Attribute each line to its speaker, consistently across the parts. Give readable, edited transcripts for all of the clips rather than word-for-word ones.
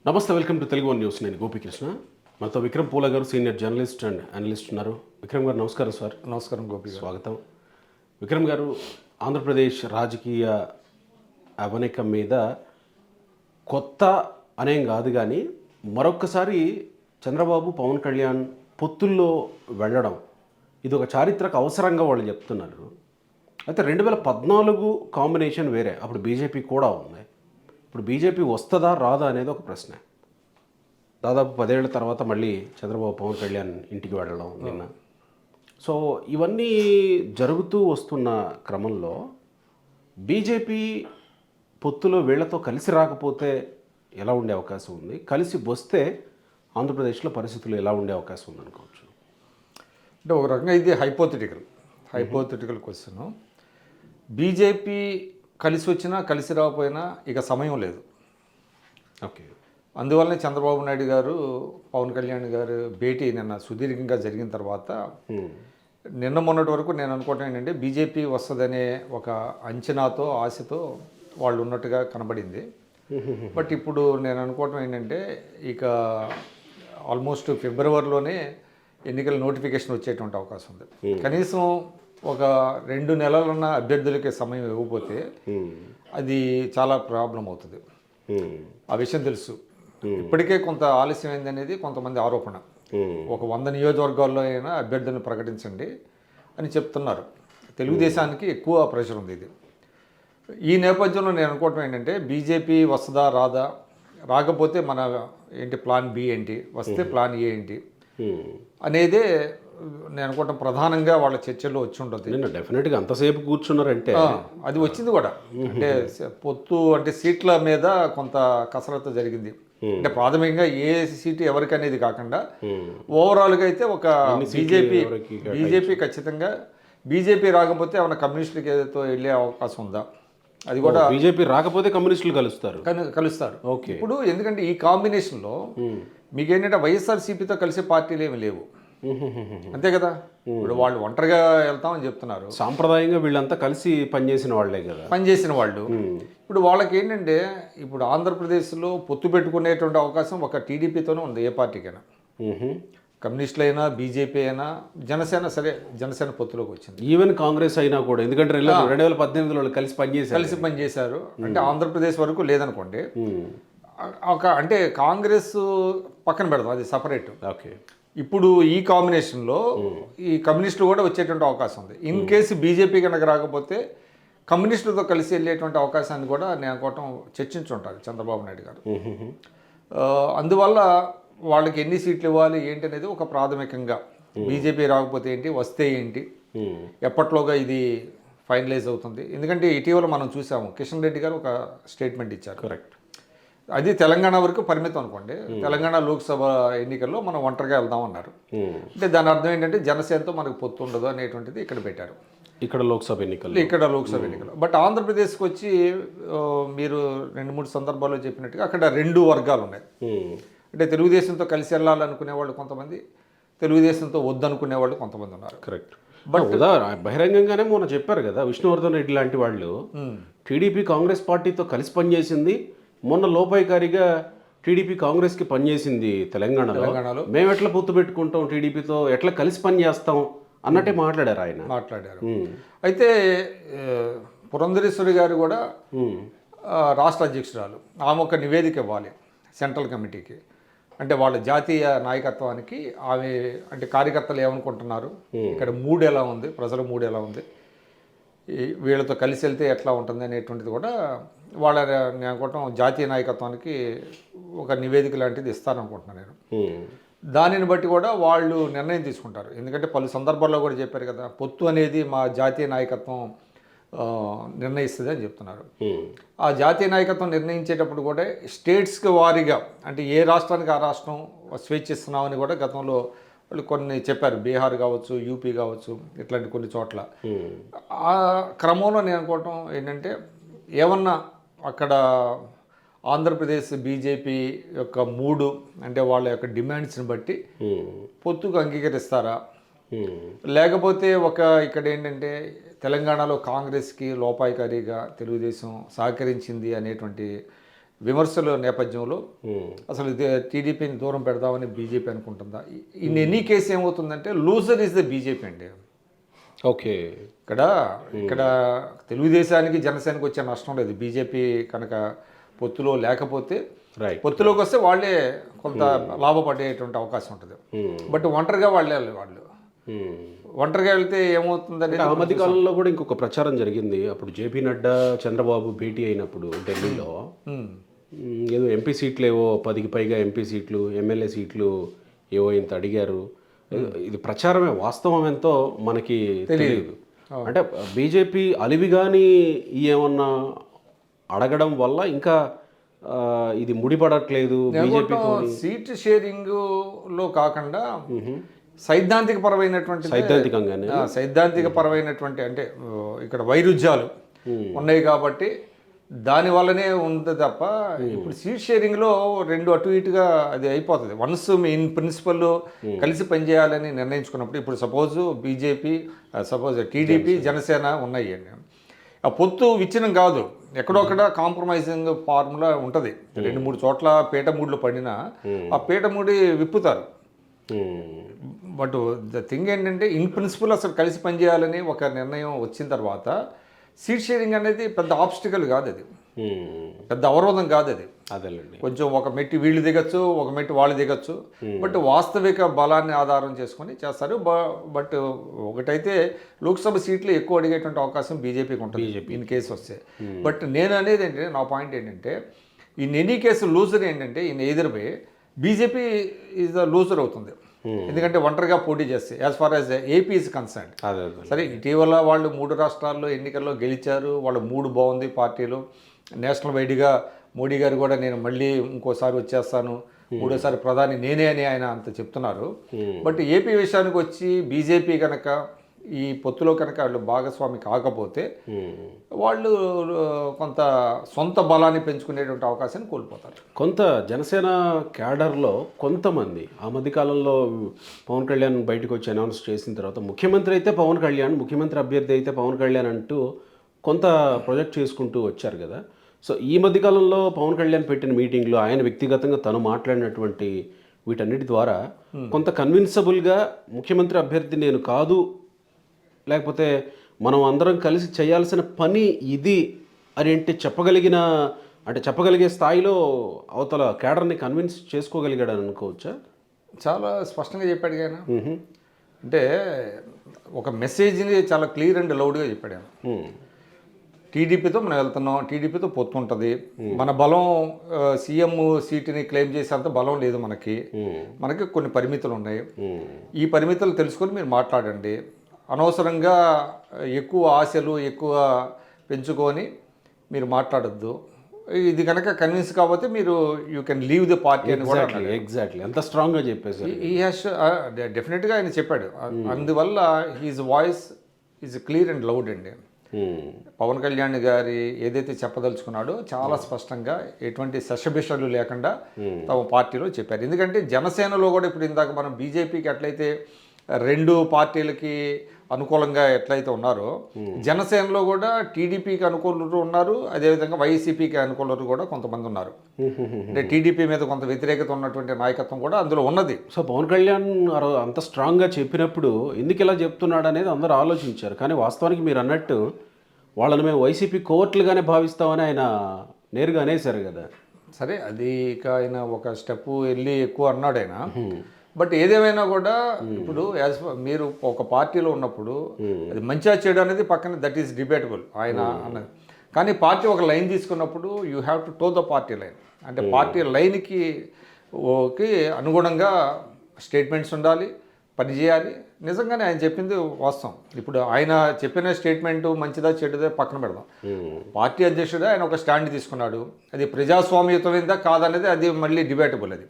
Speaker 1: నమస్తే, welcome to Telugu one news. నేను గోపికృష్ణ. మనతో విక్రమ్ పూల గారు, సీనియర్ జర్నలిస్ట్ అండ్ అనలిస్ట్ ఉన్నారు. విక్రమ్ గారు నమస్కారం సార్.
Speaker 2: నమస్కారం గోపి,
Speaker 1: స్వాగతం. విక్రమ్ గారు, ఆంధ్రప్రదేశ్ రాజకీయ అవనిక మీద కొత్త అనేం కాదు కానీ మరొక్కసారి చంద్రబాబు పవన్ కళ్యాణ్ పొత్తుల్లో వెళ్ళడం ఇది ఒక చారిత్రక అవసరంగా వాళ్ళు చెప్తున్నారు. అయితే 2014 కాంబినేషన్ వేరే, అప్పుడు బీజేపీ కూడా ఉంది. ఇప్పుడు బీజేపీ వస్తుందా రాదా అనేది ఒక ప్రశ్న. దాదాపు 10 ఏళ్ల తర్వాత మళ్ళీ చంద్రబాబు పవన్ కళ్యాణ్ ఇంటికి వెళ్ళడం నిన్న. సో ఇవన్నీ జరుగుతూ వస్తున్న క్రమంలో బీజేపీ పొత్తులో వీళ్లతో కలిసి రాకపోతే ఎలా ఉండే అవకాశం ఉంది, కలిసి వస్తే ఆంధ్రప్రదేశ్లో పరిస్థితులు ఎలా ఉండే అవకాశం ఉంది అనుకోవచ్చు?
Speaker 2: అంటే ఒక రకంగా ఇది హైపోథెటికల్ క్వశ్చన్. బీజేపీ కలిసి వచ్చినా కలిసి రాకపోయినా ఇక సమయం లేదు.
Speaker 1: ఓకే.
Speaker 2: అందువల్లనే చంద్రబాబు నాయుడు గారు పవన్ కళ్యాణ్ గారు భేటీ నిన్న సుదీర్ఘంగా జరిగిన తర్వాత నిన్న మొన్నటి వరకు నేను అనుకోవటం ఏంటంటే బీజేపీ వస్తుందనే ఒక అంచనాతో ఆశతో వాళ్ళు ఉన్నట్టుగా కనబడింది. బట్ ఇప్పుడు నేను అనుకోవటం ఏంటంటే ఇక ఆల్మోస్ట్ ఫిబ్రవరిలోనే ఎన్నికల నోటిఫికేషన్ వచ్చేటువంటి అవకాశం ఉంది. కనీసం ఒక 2 నెలలున్న అభ్యర్థులకి సమయం ఇవ్వకపోతే అది చాలా ప్రాబ్లం అవుతుంది. ఆ విషయం తెలుసు. ఇప్పటికే కొంత ఆలస్యమైంది అనేది కొంతమంది ఆరోపణ. ఒక 100 నియోజకవర్గాల్లో అయినా అభ్యర్థులను ప్రకటించండి అని చెప్తున్నారు. తెలుగుదేశానికి ఎక్కువ ప్రెషర్ ఉంది. ఇది ఈ నేపథ్యంలో నేను అనుకోవటం ఏంటంటే బీజేపీ వస్తుందా రాదా, రాకపోతే మన ఏంటి ప్లాన్ బి ఏంటి, వస్తే ప్లాన్ ఏ ఏంటి అనేదే నేను అనుకోవటం ప్రధానంగా వాళ్ళ చర్చల్లో వచ్చి ఉంటుంది.
Speaker 1: నిన్న డెఫినెట్గా అంతసేపు కూర్చున్నారంటే
Speaker 2: అది వచ్చింది కూడా. అంటే పొత్తు అంటే సీట్ల మీద కొంత కసరత్తు జరిగింది. అంటే ప్రాథమికంగా ఏ సీటు ఎవరికి అనేది కాకుండా ఓవరాల్గా అయితే ఒక బీజేపీ ఖచ్చితంగా బీజేపీ రాకపోతే ఏమైనా కమ్యూనిస్టులకి ఏదైతే వెళ్ళే అవకాశం ఉందా, అది కూడా
Speaker 1: బీజేపీ రాకపోతే కమ్యూనిస్టులు కలుస్తారు.
Speaker 2: ఓకే. ఇప్పుడు ఎందుకంటే ఈ కాంబినేషన్లో మీకు ఏంటంటే వైఎస్ఆర్సీపీతో కలిసే పార్టీలు ఏమి లేవు, అంతే కదా. ఇప్పుడు వాళ్ళు ఒంటరిగా వెళ్తామని చెప్తున్నారు.
Speaker 1: సాంప్రదాయంగా వీళ్ళంతా కలిసి పనిచేసిన వాళ్ళే కదా,
Speaker 2: పనిచేసిన వాళ్ళు. ఇప్పుడు వాళ్ళకి ఏంటంటే ఇప్పుడు ఆంధ్రప్రదేశ్లో పొత్తు పెట్టుకునేటువంటి అవకాశం ఒక టీడీపీతోనే ఉంది. ఏ పార్టీకైనా, కమ్యూనిస్టులు అయినా బీజేపీ అయినా జనసేన, సరే జనసేన పొత్తులోకి వచ్చింది.
Speaker 1: ఈవెన్ కాంగ్రెస్ అయినా కూడా, ఎందుకంటే 2018లో కలిసి
Speaker 2: పనిచేశారు. అంటే ఆంధ్రప్రదేశ్ వరకు లేదనుకోండి. అంటే కాంగ్రెస్ పక్కన పెడదాం, అది సపరేట్.
Speaker 1: ఓకే.
Speaker 2: ఇప్పుడు ఈ కాంబినేషన్లో ఈ కమ్యూనిస్టులు కూడా వచ్చేటువంటి అవకాశం ఉంది. ఇన్ కేసు బీజేపీ కనుక రాకపోతే కమ్యూనిస్టులతో కలిసి వెళ్ళేటువంటి అవకాశాన్ని కూడా నేను అనుకోవటం చర్చించుంటారు చంద్రబాబు నాయుడు గారు. అందువల్ల వాళ్ళకి ఎన్ని సీట్లు ఇవ్వాలి ఏంటి అనేది ఒక ప్రాథమికంగా, బీజేపీ రాకపోతే ఏంటి, వస్తే ఏంటి, ఎప్పట్లోగా ఇది ఫైనలైజ్ అవుతుంది. ఎందుకంటే ఇటీవల మనం చూసాము, కిషన్ రెడ్డి గారు ఒక స్టేట్మెంట్ ఇచ్చారు.
Speaker 1: కరెక్ట్.
Speaker 2: అది తెలంగాణ వరకు పరిమితం అనుకోండి. తెలంగాణ లోక్సభ ఎన్నికల్లో మనం ఒంటరిగా వెళ్దామన్నారు. అంటే దాని అర్థం ఏంటంటే జనసేనతో మనకు పొత్తు ఉండదు అనేటువంటిది ఇక్కడ పెట్టారు.
Speaker 1: ఇక్కడ లోక్సభ ఎన్నికలు.
Speaker 2: బట్ ఆంధ్రప్రదేశ్కి వచ్చి మీరు 2-3 సందర్భాల్లో చెప్పినట్టుగా అక్కడ 2 వర్గాలు ఉన్నాయి. అంటే తెలుగుదేశంతో కలిసి వెళ్ళాలనుకునే వాళ్ళు కొంతమంది, తెలుగుదేశంతో వద్దనుకునే వాళ్ళు కొంతమంది ఉన్నారు.
Speaker 1: కరెక్ట్. బట్ బహిరంగంగానే మొన్న చెప్పారు కదా, విష్ణువర్ధన్ రెడ్డి లాంటి వాళ్ళు టీడీపీ కాంగ్రెస్ పార్టీతో కలిసి పనిచేసింది, మొన్న లోపాయికారిగా టీడీపీ కాంగ్రెస్కి పనిచేసింది తెలంగాణలో, మేము ఎట్లా పొత్తు పెట్టుకుంటాం టీడీపీతో, ఎట్లా కలిసి పనిచేస్తాం అన్నట్టే మాట్లాడారు ఆయన.
Speaker 2: అయితే పురంధరేశ్వరి గారు కూడా రాష్ట్ర అధ్యక్షురాలు, ఆమె ఒక నివేదిక ఇవ్వాలి సెంట్రల్ కమిటీకి. అంటే వాళ్ళ జాతీయ నాయకత్వానికి ఆమె, అంటే కార్యకర్తలు ఏమనుకుంటున్నారు, ఇక్కడ మూడు ఎలా ఉంది, ప్రజల మూడు ఎలా ఉంది, వీళ్ళతో కలిసి వెళ్తే ఎట్లా ఉంటుంది అనేటువంటిది కూడా వాళ్ళ, నేను అనుకుంటాం జాతీయ నాయకత్వానికి ఒక నివేదిక లాంటిది ఇస్తారనుకుంటున్నాను నేను. దానిని బట్టి కూడా వాళ్ళు నిర్ణయం తీసుకుంటారు. ఎందుకంటే పలు సందర్భాల్లో కూడా చెప్పారు కదా, పొత్తు అనేది మా జాతీయ నాయకత్వం నిర్ణయిస్తుంది అని చెప్తున్నారు. ఆ జాతీయ నాయకత్వం నిర్ణయించేటప్పుడు కూడా స్టేట్స్కి వారీగా, అంటే ఏ రాష్ట్రానికి ఆ రాష్ట్రం స్వేచ్ఛ ఇస్తున్నామని కూడా గతంలో వాళ్ళు కొన్ని చెప్పారు. బీహార్ కావచ్చు, యూపీ కావచ్చు, ఇట్లాంటి కొన్ని చోట్ల. ఆ క్రమంలో నేను అనుకోవటం ఏంటంటే ఏమన్నా అక్కడ ఆంధ్రప్రదేశ్ బీజేపీ యొక్క మూడు, అంటే వాళ్ళ యొక్క డిమాండ్స్ని బట్టి పొత్తుకు అంగీకరిస్తారా, లేకపోతే ఇక్కడ ఏంటంటే తెలంగాణలో కాంగ్రెస్కి లోపాయికారిగా తెలుగుదేశం సహకరించింది అనేటువంటి విమర్శల నేపథ్యంలో అసలు టీడీపీని దూరం పెడదామని బీజేపీ అనుకుంటుందా? ఇన్ ఎనీ కేసు ఏమవుతుందంటే లూజర్ ఈజ్ ద బీజేపీ అండి.
Speaker 1: ఓకే.
Speaker 2: ఇక్కడ తెలుగుదేశానికి జనసేనకి వచ్చే నష్టం లేదు. బీజేపీ కనుక పొత్తులో లేకపోతే,
Speaker 1: రైట్,
Speaker 2: పొత్తులోకి వస్తే వాళ్ళే కొంత లాభపడేటువంటి అవకాశం ఉంటుంది. బట్ ఒంటరిగా వాళ్ళు ఒంటరిగా వెళ్తే ఏమవుతుందంటే
Speaker 1: ఆ మధ్య కాలంలో కూడా ఇంకొక ప్రచారం జరిగింది. అప్పుడు జేపీ నడ్డా చంద్రబాబు భేటీ అయినప్పుడు ఢిల్లీలో ఏదో ఎంపీ సీట్లు ఏవో 10కి పైగా ఎంపీ సీట్లు, ఎమ్మెల్యే సీట్లు ఏవో ఇంత అడిగారు. ఇది ప్రచారమే, వాస్తవం ఎంతో మనకి తెలియదు. అంటే బీజేపీ అలివిగాని ఏమన్నా అడగడం వల్ల ఇంకా ఇది ముడిపడట్లేదు బీజేపీతో.
Speaker 2: సీట్ షేరింగ్ లో కాకుండా సైద్ధాంతిక పరమైనటువంటి అంటే ఇక్కడ వైరుధ్యాలు ఉన్నాయి కాబట్టి దాని వల్లనే ఉంది తప్ప ఇప్పుడు సీట్ షేరింగ్లో రెండు అటు ఇటుగా అది అయిపోతుంది. వన్స్ ఇన్ ప్రిన్సిపల్ కలిసి పనిచేయాలని నిర్ణయించుకున్నప్పుడు, ఇప్పుడు సపోజ్ టీడీపీ జనసేన ఉన్నాయి అండి, ఆ పొత్తు విచ్ఛిన్నం కాదు, ఎక్కడొక్కడ కాంప్రమైజింగ్ ఫార్ములా ఉంటుంది. 2-3 చోట్ల పీఠమూడులు పడినా ఆ పీఠమూడి విప్పుతారు. బట్ ద థింగ్ ఏంటంటే ఇన్ ప్రిన్సిపల్ అసలు కలిసి పనిచేయాలని ఒక నిర్ణయం వచ్చిన తర్వాత సీట్ షేరింగ్ అనేది పెద్ద ఆబ్స్టికల్ కాదు, అది పెద్ద అవరోధం కాదు. అది
Speaker 1: అదేలేండి,
Speaker 2: కొంచెం ఒక మెట్టి వీళ్ళు దిగచ్చు, ఒక మెట్టి వాళ్ళు దిగచ్చు. బట్ వాస్తవిక బలాన్ని ఆధారం చేసుకొని చేస్తారు. బట్ ఒకటైతే లోక్సభ సీట్లు ఎక్కువ అడిగేటువంటి అవకాశం బీజేపీకి ఉంటుంది ఇన్ కేసు వస్తే. బట్ నేను అనేది ఏంటంటే, నా పాయింట్ ఏంటంటే, ఇన్ ఎనీ కేసు లూజర్ ఏంటంటే in either way BJP is the loser అవుతుంది. ఎందుకంటే ఒంటరిగా పోటీ చేస్తే as far as AP is concern. సరే, ఇటీవల వాళ్ళు 3 రాష్ట్రాల్లో ఎన్నికల్లో గెలిచారు, వాళ్ళ మూడు బాగుంది పార్టీలు. నేషనల్ వైడ్గా మోడీ గారు కూడా నేను మళ్ళీ ఇంకోసారి వచ్చేస్తాను, మూడోసారి ప్రధాని నేనే అని ఆయన అంత చెప్తున్నారు. బట్ ఏపీ విషయానికి వచ్చి బీజేపీ కనుక ఈ పొత్తులో కనుక వాళ్ళు భాగస్వామి కాకపోతే వాళ్ళు కొంత సొంత బలాన్ని పెంచుకునేటువంటి అవకాశాన్ని కోల్పోతారు.
Speaker 1: కొంత జనసేన క్యాడర్లో కొంతమంది ఆ మధ్యకాలంలో పవన్ కళ్యాణ్ బయటకు వచ్చి అనౌన్స్ చేసిన తర్వాత ముఖ్యమంత్రి అయితే పవన్ కళ్యాణ్, ముఖ్యమంత్రి అభ్యర్థి అయితే పవన్ కళ్యాణ్ అంటూ కొంత ప్రొజెక్ట్ చేసుకుంటూ వచ్చారు కదా. సో ఈ మధ్యకాలంలో పవన్ కళ్యాణ్ పెట్టిన మీటింగ్లో ఆయన వ్యక్తిగతంగా తను మాట్లాడినటువంటి వీటన్నిటి ద్వారా కొంత కన్విన్సబుల్గా ముఖ్యమంత్రి అభ్యర్థి నేను కాదు, లేకపోతే మనం అందరం కలిసి చేయాల్సిన పని ఇది అని చెప్పగలిగే స్థాయిలో అవతల క్యాడర్ని కన్విన్స్ చేసుకోగలిగాడని అనుకోవచ్చా?
Speaker 2: చాలా స్పష్టంగా చెప్పాడు ఆయన. అంటే ఒక మెసేజ్ని చాలా క్లియర్ అండ్ లౌడ్గా చెప్పాడు ఆయన. టీడీపీతో మనం వెళ్తున్నాం, టీడీపీతో పొత్తు ఉంటుంది, మన బలం సీఎం సీటుని క్లెయిమ్ చేసేంత బలం లేదు మనకి కొన్ని పరిమితులు ఉన్నాయి. ఈ పరిమితులు తెలుసుకొని మీరు మాట్లాడండి, అనవసరంగా ఎక్కువ ఆశలు ఎక్కువ పెంచుకొని మీరు మాట్లాడద్దు. ఇది కనుక కన్విన్స్ కాకపోతే మీరు you can leave the party అని కూడా.
Speaker 1: ఎగ్జాక్ట్లీ, ఎంత స్ట్రాంగ్గా చెప్పేసి
Speaker 2: ఈ హ్యాస్ డెఫినెట్గా ఆయన చెప్పాడు. అందువల్ల his voice is clear and loud అండి. పవన్ కళ్యాణ్ గారి ఏదైతే చెప్పదలుచుకున్నాడో చాలా స్పష్టంగా ఎటువంటి శషభిషలు లేకుండా తమ పార్టీలో చెప్పారు. ఎందుకంటే జనసేనలో కూడా ఇప్పుడు ఇందాక మనం బీజేపీకి ఎట్లయితే 2 పార్టీలకి అనుకూలంగా ఎట్లయితే ఉన్నారో, జనసేనలో కూడా టీడీపీకి అనుకూలురు ఉన్నారు, అదేవిధంగా వైసీపీకి అనుకూలురు కూడా కొంతమంది ఉన్నారు. అంటే టీడీపీ మీద కొంత వ్యతిరేకత ఉన్నటువంటి నాయకత్వం కూడా అందులో ఉన్నది.
Speaker 1: సో పవన్ కళ్యాణ్ అంత స్ట్రాంగ్గా చెప్పినప్పుడు ఎందుకు ఇలా చెప్తున్నాడు అనేది అందరూ ఆలోచించారు. కానీ వాస్తవానికి మీరు అన్నట్టు వాళ్ళని మేము వైసీపీ కోర్టులుగానే భావిస్తామని ఆయన నేరుగా అనేశారు కదా. సరే,
Speaker 2: అది ఇక ఆయన ఒక స్టెప్ వెళ్ళి ఎక్కువ అన్నాడు ఆయన. బట్ ఏదేమైనా కూడా ఇప్పుడు మీరు ఒక పార్టీలో ఉన్నప్పుడు అది మంచిగా చేయడం అనేది పక్కన, దట్ ఈస్ డిబేటబుల్ ఆయన అన్నది. కానీ పార్టీ ఒక లైన్ తీసుకున్నప్పుడు you have to toe the party line. అంటే పార్టీ లైన్కి అనుగుణంగా స్టేట్మెంట్స్ ఉండాలి, పనిచేయాలి. నిజంగానే ఆయన చెప్పింది వాస్తవం. ఇప్పుడు ఆయన చెప్పిన స్టేట్మెంట్ మంచిదా చెడుదా పక్కన పెడదాం. పార్టీ అధ్యక్షుడు ఆయన ఒక స్టాండ్ తీసుకున్నాడు, అది ప్రజాస్వామ్యయుతమైందా కాదనేది అది మళ్ళీ డిబేటబుల్ అది.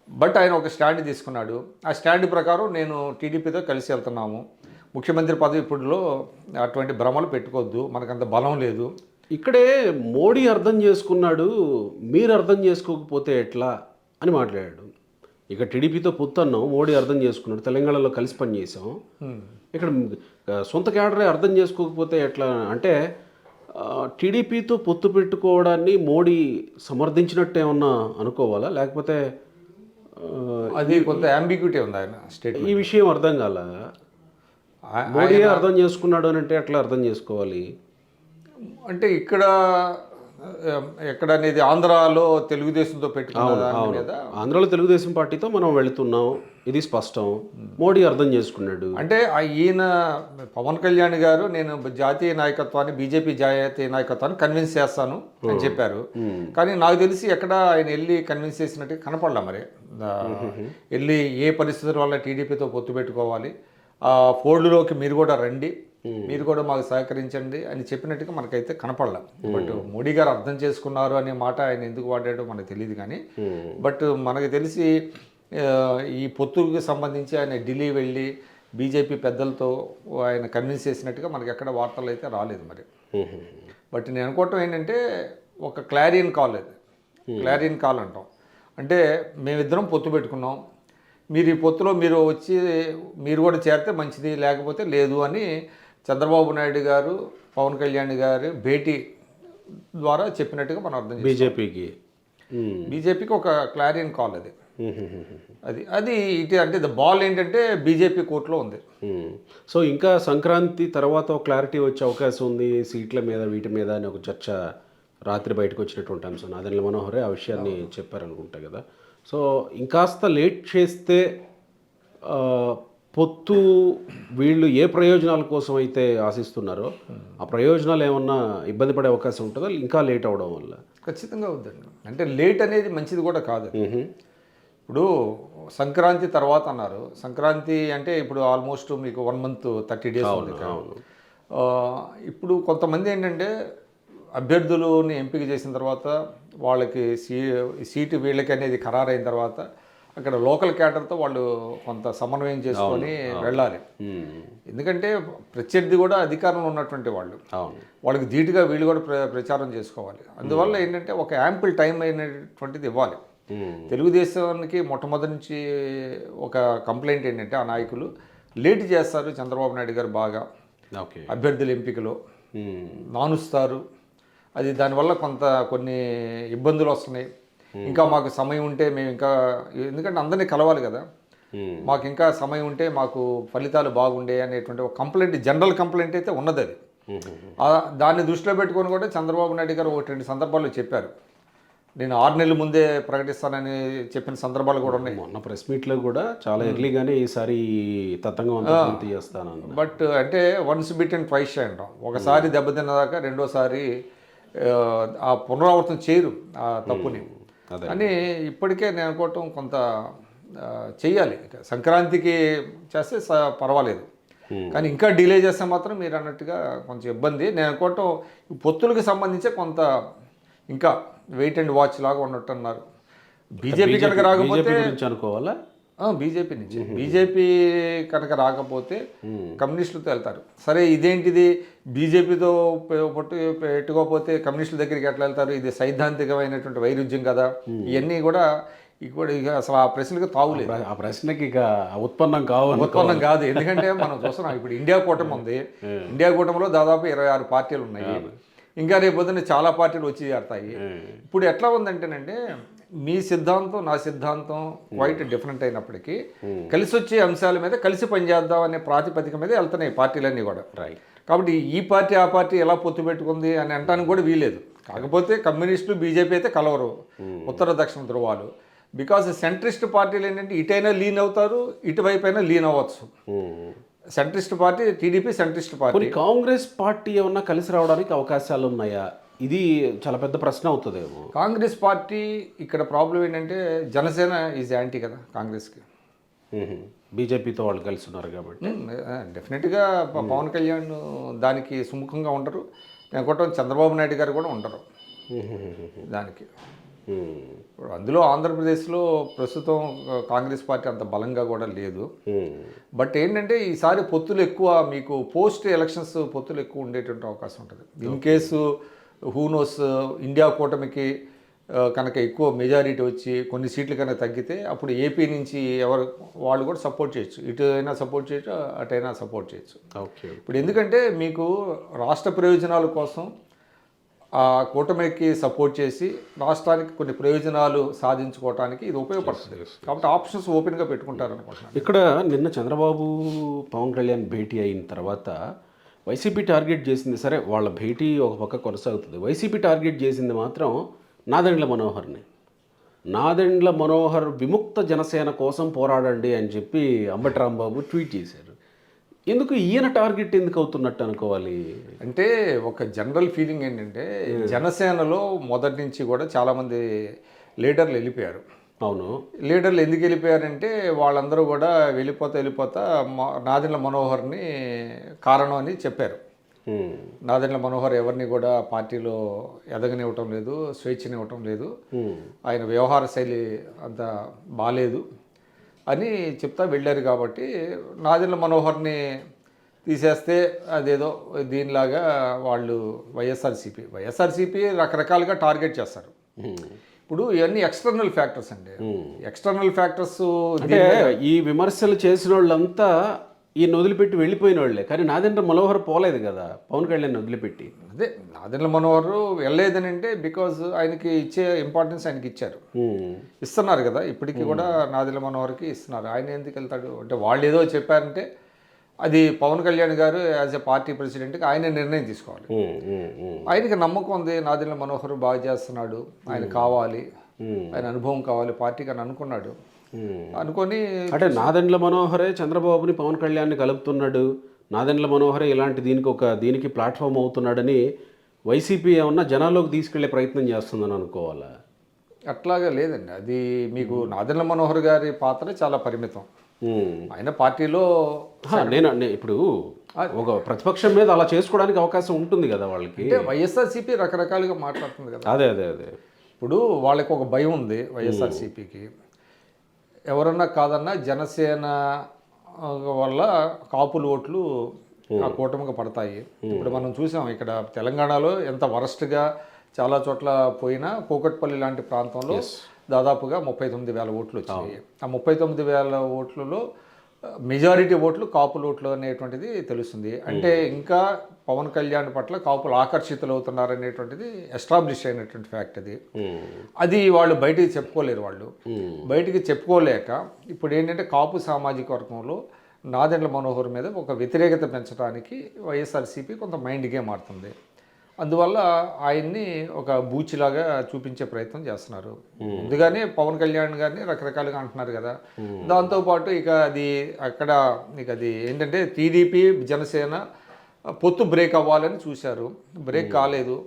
Speaker 2: బట్ ఆయన ఒక స్టాండ్ తీసుకున్నాడు. ఆ స్టాండ్ ప్రకారం నేను టీడీపీతో కలిసి వెళ్తున్నాము, ముఖ్యమంత్రి పదవి ఇప్పుడులో అటువంటి భ్రమలు పెట్టుకోవద్దు, మనకంత బలం లేదు.
Speaker 1: ఇక్కడే మోడీ అర్థం చేసుకున్నాడు, మీరు అర్థం చేసుకోకపోతే ఎట్లా అని మాట్లాడాడు. ఇక టీడీపీతో పొత్తన్నాం, మోడీ అర్థం చేసుకున్నాడు, తెలంగాణలో కలిసి పనిచేసాం, ఇక్కడ సొంత క్యాడరే అర్థం చేసుకోకపోతే ఎట్లా అంటే టీడీపీతో పొత్తు పెట్టుకోవడాన్ని మోడీ సమర్థించినట్టు ఏమన్నా అనుకోవాలా, లేకపోతే ఆ,
Speaker 2: అది కొంత అంబిగ్యూటీ ఉంది ఆయన స్టేట్.
Speaker 1: ఈ విషయం అర్థం కాల. మోడీ అర్థం చేసుకున్నాడు అని అంటే ఎట్లా అర్థం చేసుకోవాలి?
Speaker 2: అంటే ఇక్కడ ఎక్కడ అనేది ఆంధ్రాలో తెలుగుదేశంతో పెట్టుకున్న దాని మీద,
Speaker 1: ఆంధ్రాలో తెలుగుదేశం పార్టీతో మనం వెళుతున్నాం, ఇది స్పష్టం. మోడీ అర్థం చేసుకున్నాడు.
Speaker 2: అంటే ఈయన పవన్ కళ్యాణ్ గారు నేను జాతీయ నాయకత్వాన్ని, బీజేపీ జాతీయ నాయకత్వాన్ని కన్విన్స్ చేస్తాను అని చెప్పారు. కానీ నాకు తెలిసి ఎక్కడ ఆయన వెళ్ళి కన్విన్స్ చేసినట్టు కనపడలా. మరి వెళ్ళి ఏ పరిస్థితుల వల్ల టీడీపీతో పొత్తు పెట్టుకోవాలి, ఆ ఫోల్డ్లోకి మీరు కూడా రండి, మీరు కూడా మాకు సహకరించండి అని చెప్పినట్టుగా మనకైతే కనపడలా. బట్ మోడీ గారు అర్థం చేసుకున్నారు అనే మాట ఆయన ఎందుకు వాడాడో మనకు తెలియదు. కానీ బట్ మనకు తెలిసి ఈ పొత్తుకి సంబంధించి ఆయన ఢిల్లీ వెళ్ళి బీజేపీ పెద్దలతో ఆయన కన్విన్స్ చేసినట్టుగా మనకి ఎక్కడ వార్తలు అయితే రాలేదు. మరి బట్ నేను అనుకోవటం ఏంటంటే ఒక క్లారియన్ కాల్, అది క్లారియన్ కాల్ అంటాం. అంటే మేమిద్దరం పొత్తు పెట్టుకున్నాం, మీరు ఈ పొత్తులో మీరు వచ్చి మీరు కూడా చేరితే మంచిది, లేకపోతే లేదు అని చంద్రబాబు నాయుడు గారు పవన్ కళ్యాణ్ గారు భేటీ ద్వారా చెప్పినట్టుగా మనం అర్థం చేసుకోవాలి. బీజేపీకి ఒక క్లారియన్ కాల్ అది. అది ఇటు అంటే ద బాల్ ఏంటంటే బీజేపీ కోర్టులో ఉంది.
Speaker 1: సో ఇంకా సంక్రాంతి తర్వాత ఒక క్లారిటీ వచ్చే అవకాశం ఉంది సీట్ల మీద, వీటి మీద అని ఒక చర్చ రాత్రి బయటకు వచ్చినటువంటి అంశం. అదనల మనోహరే ఆ విషయాన్ని చెప్పారనుకుంటా కదా. సో ఇంకాస్త లేట్ చేస్తే పొత్తు వీళ్ళు ఏ ప్రయోజనాల కోసం అయితే ఆశిస్తున్నారో ఆ ప్రయోజనాలు ఏమన్నా ఇబ్బంది పడే అవకాశం ఉంటుందా ఇంకా లేట్ అవడం వల్ల?
Speaker 2: ఖచ్చితంగా అవుతుంది. అంటే లేట్ అనేది మంచిది కూడా కాదు. ఇప్పుడు సంక్రాంతి తర్వాత అన్నారు. సంక్రాంతి అంటే ఇప్పుడు ఆల్మోస్ట్ మీకు 1 month 30 days ఉంది. ఇప్పుడు కొంతమంది ఏంటంటే అభ్యర్థులని ఎంపిక చేసిన తర్వాత వాళ్ళకి సీటు వీళ్ళకి అనేది ఖరారైన తర్వాత అక్కడ లోకల్ క్యాడర్తో వాళ్ళు కొంత సమన్వయం చేసుకొని వెళ్ళాలి. ఎందుకంటే ప్రత్యర్థి కూడా అధికారంలో ఉన్నటువంటి వాళ్ళకి ధీటుగా వీళ్ళు కూడా ప్రచారం చేసుకోవాలి. అందువల్ల ఏంటంటే ఒక యాంపుల్ టైం అయినటువంటిది ఇవ్వాలి. తెలుగుదేశానికి మొట్టమొదటి నుంచి ఒక కంప్లైంట్ ఏంటంటే ఆ నాయకులు లేట్ చేస్తారు, చంద్రబాబు నాయుడు గారు బాగా అభ్యర్థుల ఎంపికలో నానుస్తారు. అది దానివల్ల కొన్ని ఇబ్బందులు వస్తున్నాయి. ఇంకా మాకు సమయం ఉంటే మేము ఇంకా, ఎందుకంటే అందరినీ కలవాలి కదా, మాకు ఇంకా సమయం ఉంటే మాకు ఫలితాలు బాగుండే అనేటువంటి ఒక కంప్లైంట్, జనరల్ కంప్లైంట్ అయితే ఉన్నది. అది దాన్ని దృష్టిలో పెట్టుకొని కూడా చంద్రబాబు నాయుడు గారు 1-2 సందర్భాల్లో చెప్పారు, నేను 6 నెలల ముందే ప్రకటిస్తానని చెప్పిన సందర్భాలు కూడా ఉన్నాయి.
Speaker 1: మొన్న ప్రెస్ మీట్లో కూడా చాలా ఎర్లీగానే ఈసారి తతంగం తీస్తాను.
Speaker 2: బట్ అంటే వన్స్ బిటెన్ ట్వైస్ షై అంటాం. ఒకసారి దెబ్బతిన్నదాకా రెండోసారి ఆ పునరావృతం చేయరు ఆ తప్పుని అని ఇప్పటికే నేను అనుకోవటం కొంత చెయ్యాలి. సంక్రాంతికి చేస్తే పర్వాలేదు, కానీ ఇంకా డిలే చేస్తే మాత్రం మీరు అన్నట్టుగా కొంచెం ఇబ్బంది. నేను అనుకోవటం పొత్తులకు సంబంధించి కొంత ఇంకా వెయిట్ అండ్ వాచ్ లాగా ఉన్నట్టు అన్నారు. బీజేపీ కనుక రాకపోతే
Speaker 1: అనుకోవాలా,
Speaker 2: బీజేపీ నుంచి బీజేపీ కనుక రాకపోతే కమ్యూనిస్టులతో వెళ్తారు. సరే ఇదేంటిది బీజేపీతో పెట్టుకోకపోతే కమ్యూనిస్టుల దగ్గరికి ఎట్లా వెళ్తారు, ఇది సైద్ధాంతికమైనటువంటి వైరుధ్యం కదా, ఇవన్నీ కూడా ఇక అసలు ఆ ప్రశ్నకి తావులేదు.
Speaker 1: ఆ ప్రశ్నకి ఇక ఉత్పన్నం
Speaker 2: కాదు. ఎందుకంటే మనం చూస్తున్నాం ఇప్పుడు ఇండియా కూటమి ఉంది. ఇండియా కూటమిలో దాదాపు 26 పార్టీలు ఉన్నాయి. ఇంకా రేపు పొద్దున్న చాలా పార్టీలు వచ్చి చేరతాయి. ఇప్పుడు ఎట్లా ఉందంటేనంటే మీ సిద్ధాంతం నా సిద్ధాంతం క్వైట్ డిఫరెంట్ అయినప్పటికీ కలిసి వచ్చే అంశాల మీద కలిసి పనిచేద్దాం అనే ప్రాతిపదిక మీద వెళ్తున్నాయి పార్టీలన్నీ కూడా. కాబట్టి ఈ పార్టీ ఆ పార్టీ ఎలా పొత్తు పెట్టుకుంది అని అనడానికి కూడా వీలేదు. కాకపోతే కమ్యూనిస్టులు బీజేపీ అయితే కలవరు, ఉత్తర దక్షిణ ధృవాలు. బికాజ్ సెంట్రిస్ట్ పార్టీలు ఏంటంటే ఇటైనా లీన్ అవుతారు, ఇటువైపు అయినా లీన్ అవ్వచ్చు. Centrist party TDP centrist party.
Speaker 1: Congress party ఏమన్నా కలిసి రావడానికి అవకాశాలు ఉన్నాయా? ఇది చాలా పెద్ద ప్రశ్న అవుతుందేమో.
Speaker 2: కాంగ్రెస్ పార్టీ ఇక్కడ ప్రాబ్లం ఏంటంటే జనసేన ఈజ్ యాంటీ కదా కాంగ్రెస్కి.
Speaker 1: బీజేపీతో వాళ్ళు కలిసి ఉన్నారు కాబట్టి
Speaker 2: డెఫినెట్గా పవన్ కళ్యాణ్ దానికి సుముఖంగా ఉండరు. నేను అనుకుంటాను చంద్రబాబు నాయుడు గారు కూడా ఉండరు దానికి. అందులో ఆంధ్రప్రదేశ్లో ప్రస్తుతం కాంగ్రెస్ పార్టీ అంత బలంగా కూడా లేదు. బట్ ఏంటంటే ఈసారి పొత్తులు ఎక్కువ, మీకు పోస్ట్ ఎలక్షన్స్ పొత్తులు ఎక్కువ ఉండేటువంటి అవకాశం ఉంటుంది. ఇన్ కేసు హూనోస్ ఇండియా కూటమికి కనుక ఎక్కువ మెజారిటీ వచ్చి కొన్ని సీట్లు కనుక తగ్గితే అప్పుడు ఏపీ నుంచి వాళ్ళు కూడా సపోర్ట్ చేయొచ్చు. ఇటు అయినా సపోర్ట్ చేయొచ్చు, అటైనా సపోర్ట్ చేయొచ్చు.
Speaker 1: ఓకే.
Speaker 2: ఇప్పుడు ఎందుకంటే మీకు రాష్ట్ర ప్రయోజనాల కోసం ఆ కూటమికి సపోర్ట్ చేసి రాష్ట్రానికి కొన్ని ప్రయోజనాలు సాధించుకోవడానికి ఇది ఉపయోగపడుతుంది. కాబట్టి ఆప్షన్స్ ఓపెన్గా పెట్టుకుంటారు అనుకుంటున్నాను.
Speaker 1: ఇక్కడ నిన్న చంద్రబాబు పవన్ కళ్యాణ్ భేటీ అయిన తర్వాత వైసీపీ టార్గెట్ చేసింది, సరే వాళ్ళ భేటీ ఒక పక్క కొనసాగుతుంది, వైసీపీ టార్గెట్ చేసింది మాత్రం నాదెండ్ల మనోహర్ని. నాదెండ్ల మనోహర్ విముక్త జనసేన కోసం పోరాడండి అని చెప్పి అంబటి రాంబాబు ట్వీట్ చేశారు. ఎందుకు ఈయన టార్గెట్ ఎందుకు అవుతున్నట్టు అనుకోవాలి?
Speaker 2: అంటే ఒక జనరల్ ఫీలింగ్ ఏంటంటే జనసేనలో మొదటి నుంచి కూడా చాలామంది లీడర్లు వెళ్ళిపోయారు.
Speaker 1: అవును.
Speaker 2: లీడర్లు ఎందుకు వెళ్ళిపోయారంటే వాళ్ళందరూ కూడా వెళ్ళిపోతా నాదెండ్ల మనోహర్ని కారణం అని చెప్పారు. నాదెండ్ల మనోహర్ ఎవరిని కూడా పార్టీలో ఎదగనివ్వటం లేదు, స్వేచ్ఛనివ్వటం లేదు, ఆయన వ్యవహార శైలి అంత బాలేదు అని చెప్తా వెళ్ళారు. కాబట్టి నాదెండ్ల మనోహర్ని తీసేస్తే అదేదో దీనిలాగా వాళ్ళు వైఎస్ఆర్సీపీ రకరకాలుగా టార్గెట్ చేస్తారు. ఇప్పుడు ఇవన్నీ ఎక్స్టర్నల్ ఫ్యాక్టర్స్ అండి. ఎక్స్టర్నల్ ఫ్యాక్టర్స్
Speaker 1: అంటే ఈ విమర్శలు చేసిన వాళ్ళంతా ఈయన వదిలిపెట్టి వెళ్ళిపోయిన వాళ్ళే, కానీ నాదెండ్ల మనోహర్ పోలేదు కదా పవన్ కళ్యాణ్ వదిలిపెట్టి.
Speaker 2: అదే నాదెండ్ల మనోహర్ వెళ్ళలేదని అంటే బికాజ్ ఆయనకి ఇచ్చే ఇంపార్టెన్స్ ఆయనకి ఇచ్చారు, ఇస్తున్నారు కదా ఇప్పటికీ కూడా నాదెండ్ల మనోహర్కి ఇస్తున్నారు. ఆయన ఎందుకు వెళ్తాడు అంటే వాళ్ళు ఏదో చెప్పారంటే అది పవన్ కళ్యాణ్ గారు యాజ్ ఎ పార్టీ ప్రెసిడెంట్కి ఆయన నిర్ణయం తీసుకోవాలి. ఆయనకి నమ్మకం ఉంది, నాదెండ్ల మనోహర్ బాగా చేస్తున్నాడు, ఆయన కావాలి, ఆయన అనుభవం కావాలి పార్టీకి అని అనుకున్నాడు. అనుకొని
Speaker 1: అంటే నాదెండ్ల మనోహరే చంద్రబాబుని పవన్ కళ్యాణ్ని కలుపుతున్నాడు, నాదెండ్ల మనోహరే ఇలాంటి దీనికి ప్లాట్ఫామ్ అవుతున్నాడని వైసీపీ ఏమన్నా జనాల్లోకి తీసుకెళ్లే ప్రయత్నం చేస్తుందని అనుకోవాలా?
Speaker 2: అట్లాగా లేదండి. అది మీకు నాదెండ్ల మనోహర్ గారి పాత్ర చాలా పరిమితం. ఆయన పార్టీలో
Speaker 1: నేను ఇప్పుడు ఒక ప్రతిపక్షం మీద అలా చేసుకోవడానికి అవకాశం ఉంటుంది కదా వాళ్ళకి.
Speaker 2: అంటే వైఎస్ఆర్సీపీ రకరకాలుగా మాట్లాడుతుంది కదా.
Speaker 1: అదే
Speaker 2: ఇప్పుడు వాళ్ళకి ఒక భయం ఉంది వైఎస్ఆర్సీపీకి, ఎవరన్నా కాదన్నా జనసేన వల్ల కాపుల ఓట్లు ఆ కూటమికి పడతాయి. ఇప్పుడు మనం చూసాం ఇక్కడ తెలంగాణలో ఎంత వరస్ట్గా చాలా చోట్ల పోయినా కూకట్పల్లి లాంటి ప్రాంతంలో దాదాపుగా 39,000 ఓట్లు వచ్చాయి. ఆ 39,000 ఓట్లలో మెజారిటీ ఓట్లు కాపుల ఓట్లు అనేటువంటిది తెలుస్తుంది. అంటే ఇంకా పవన్ కళ్యాణ్ పట్ల కాపులు ఆకర్షితులు అవుతున్నారనేటువంటిది ఎస్టాబ్లిష్ అయినటువంటి ఫ్యాక్ట్. అది వాళ్ళు బయటికి చెప్పుకోలేరు. వాళ్ళు బయటికి చెప్పుకోలేక ఇప్పుడు ఏంటంటే కాపు సామాజిక వర్గంలో నాదెండ్ల మనోహర్ మీద ఒక వ్యతిరేకత పెంచడానికి వైఎస్ఆర్సీపీ కొంత మైండ్ గేమ్ ఆడుతుంది. అందువల్ల ఆయన్ని ఒక బూచిలాగా చూపించే ప్రయత్నం చేస్తున్నారు. ముందుగానే పవన్ కళ్యాణ్ గారిని రకరకాలుగా అంటున్నారు కదా. దాంతోపాటు ఇక అది ఏంటంటే టీడీపీ జనసేన పొత్తు బ్రేక్ అవ్వాలని చూశారు, బ్రేక్ కాలేదు.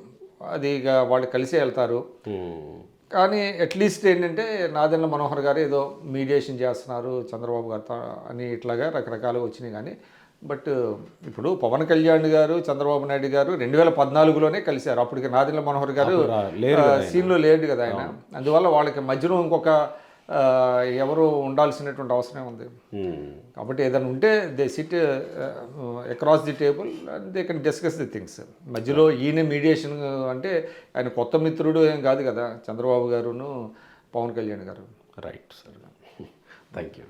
Speaker 2: అది ఇక వాళ్ళు కలిసే వెళ్తారు. కానీ అట్లీస్ట్ ఏంటంటే నాదెండ్ల మనోహర్ గారు ఏదో మీడియేషన్ చేస్తున్నారు చంద్రబాబు గారితో అని ఇట్లాగా రకరకాలుగా వచ్చినాయి. కానీ బట్ ఇప్పుడు పవన్ కళ్యాణ్ గారు చంద్రబాబు నాయుడు గారు 2014లోనే కలిశారు. అప్పటికి నాదెండ్ల మనోహర్ గారు సీన్లో లేడు కదా ఆయన. అందువల్ల వాళ్ళకి మధ్యలో ఇంకొక ఎవరు ఉండాల్సినటువంటి అవసరం ఉంది. కాబట్టి ఏదైనా ఉంటే they SIT across the table and they can discuss the things. మధ్యలో ఈయన మీడియేషన్ అంటే ఆయన కొత్త మిత్రుడు ఏం కాదు కదా చంద్రబాబు గారును పవన్ కళ్యాణ్ గారు.
Speaker 1: Right sir, thank you.